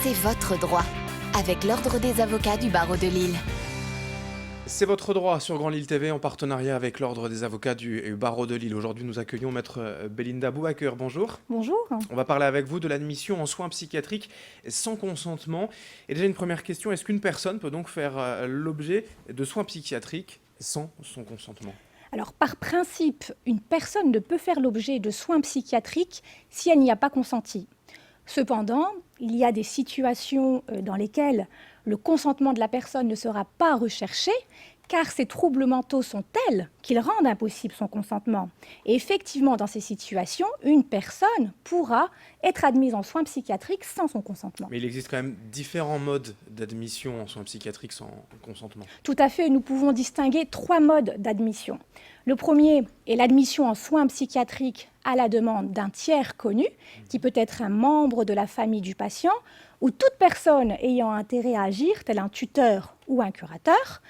C'est votre droit, avec l'Ordre des avocats du barreau de Lille. C'est votre droit sur Grand Lille TV en partenariat avec l'Ordre des avocats du barreau de Lille. Aujourd'hui, nous accueillons Maître Belinda Boubaker. Bonjour. Bonjour. On va parler avec vous de l'admission en soins psychiatriques sans consentement. Et déjà une première question, est-ce qu'une personne peut donc faire l'objet de soins psychiatriques sans son consentement ? Alors, par principe, une personne ne peut faire l'objet de soins psychiatriques si elle n'y a pas consenti. Cependant, il y a des situations dans lesquelles le consentement de la personne ne sera pas recherché, car ces troubles mentaux sont tels qu'ils rendent impossible son consentement. Et effectivement, dans ces situations, une personne pourra être admise en soins psychiatriques sans son consentement. Mais il existe quand même différents modes d'admission en soins psychiatriques sans consentement. Tout à fait, nous pouvons distinguer 3 modes d'admission. Le premier est l'admission en soins psychiatriques à la demande d'un tiers connu, qui peut être un membre de la famille du patient, ou toute personne ayant intérêt à agir, tel un tuteur ou un curateur.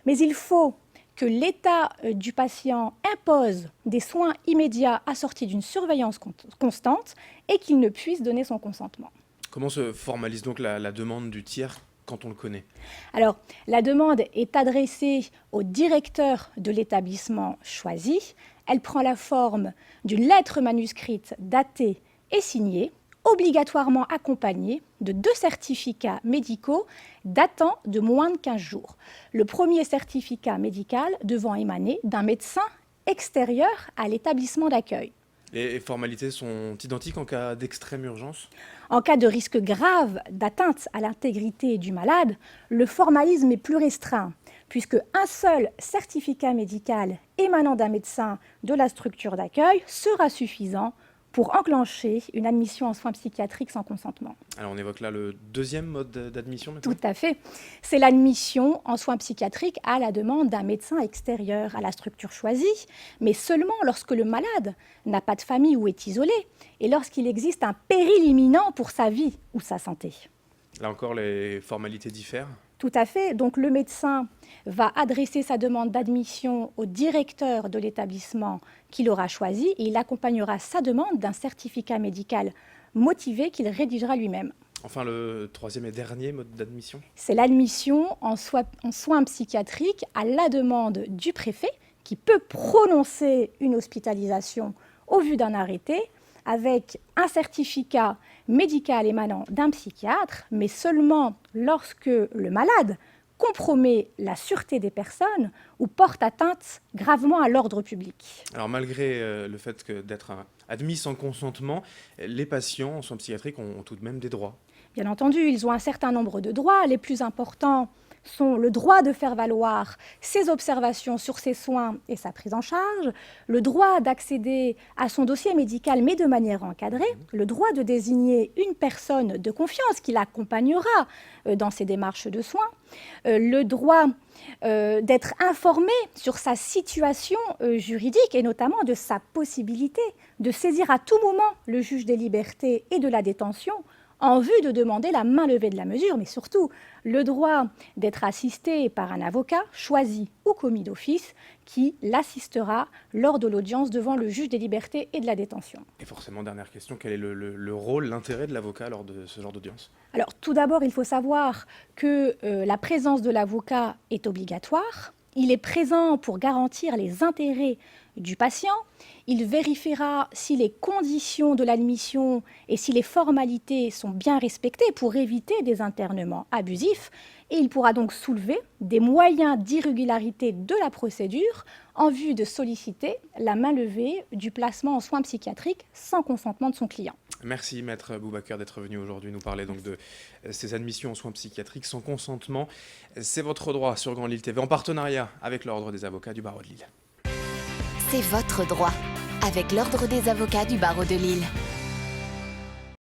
Mais il faut que l'état du patient impose des soins immédiats assortis d'une surveillance constante et qu'il ne puisse donner son consentement. Comment se formalise donc la demande du tiers quand on le connaît ? Alors, la demande est adressée au directeur de l'établissement choisi. Elle prend la forme d'une lettre manuscrite datée et signée, obligatoirement accompagnée de 2 certificats médicaux datant de moins de 15 jours. Le premier certificat médical devant émaner d'un médecin extérieur à l'établissement d'accueil. Les formalités sont identiques en cas d'extrême urgence ? En cas de risque grave d'atteinte à l'intégrité du malade, le formalisme est plus restreint, puisque un seul certificat médical émanant d'un médecin de la structure d'accueil sera suffisant pour enclencher une admission en soins psychiatriques sans consentement. Alors on évoque là le deuxième mode d'admission maintenant ? Tout à fait. C'est l'admission en soins psychiatriques à la demande d'un médecin extérieur à la structure choisie, mais seulement lorsque le malade n'a pas de famille ou est isolé, et lorsqu'il existe un péril imminent pour sa vie ou sa santé. Là encore, les formalités diffèrent ? Tout à fait. Donc le médecin va adresser sa demande d'admission au directeur de l'établissement qu'il aura choisi et il accompagnera sa demande d'un certificat médical motivé qu'il rédigera lui-même. Enfin, le troisième et dernier mode d'admission ? C'est l'admission en soins psychiatriques à la demande du préfet qui peut prononcer une hospitalisation au vu d'un arrêté avec un certificat médical émanant d'un psychiatre, mais seulement lorsque le malade compromet la sûreté des personnes ou porte atteinte gravement à l'ordre public. Alors malgré le fait d'être admis sans consentement, les patients en soins psychiatriques ont tout de même des droits. Bien entendu, ils ont un certain nombre de droits. Les plus importants sont le droit de faire valoir ses observations sur ses soins et sa prise en charge, le droit d'accéder à son dossier médical mais de manière encadrée, le droit de désigner une personne de confiance qui l'accompagnera dans ses démarches de soins, le droit d'être informé sur sa situation juridique et notamment de sa possibilité de saisir à tout moment le juge des libertés et de la détention en vue de demander la mainlevée de la mesure, mais surtout le droit d'être assisté par un avocat choisi ou commis d'office qui l'assistera lors de l'audience devant le juge des libertés et de la détention. Et forcément, dernière question, quel est le rôle, l'intérêt de l'avocat lors de ce genre d'audience ? Alors tout d'abord, il faut savoir que la présence de l'avocat est obligatoire. Il est présent pour garantir les intérêts du patient. Il vérifiera si les conditions de l'admission et si les formalités sont bien respectées pour éviter des internements abusifs. Et il pourra donc soulever des moyens d'irrégularité de la procédure en vue de solliciter la mainlevée du placement en soins psychiatriques sans consentement de son client. Merci Maître Boubaker d'être venu aujourd'hui nous parler donc de ces admissions en soins psychiatriques sans consentement. C'est votre droit sur Grand Lille TV en partenariat avec l'Ordre des avocats du barreau de Lille. C'est votre droit, avec l'Ordre des avocats du barreau de Lille.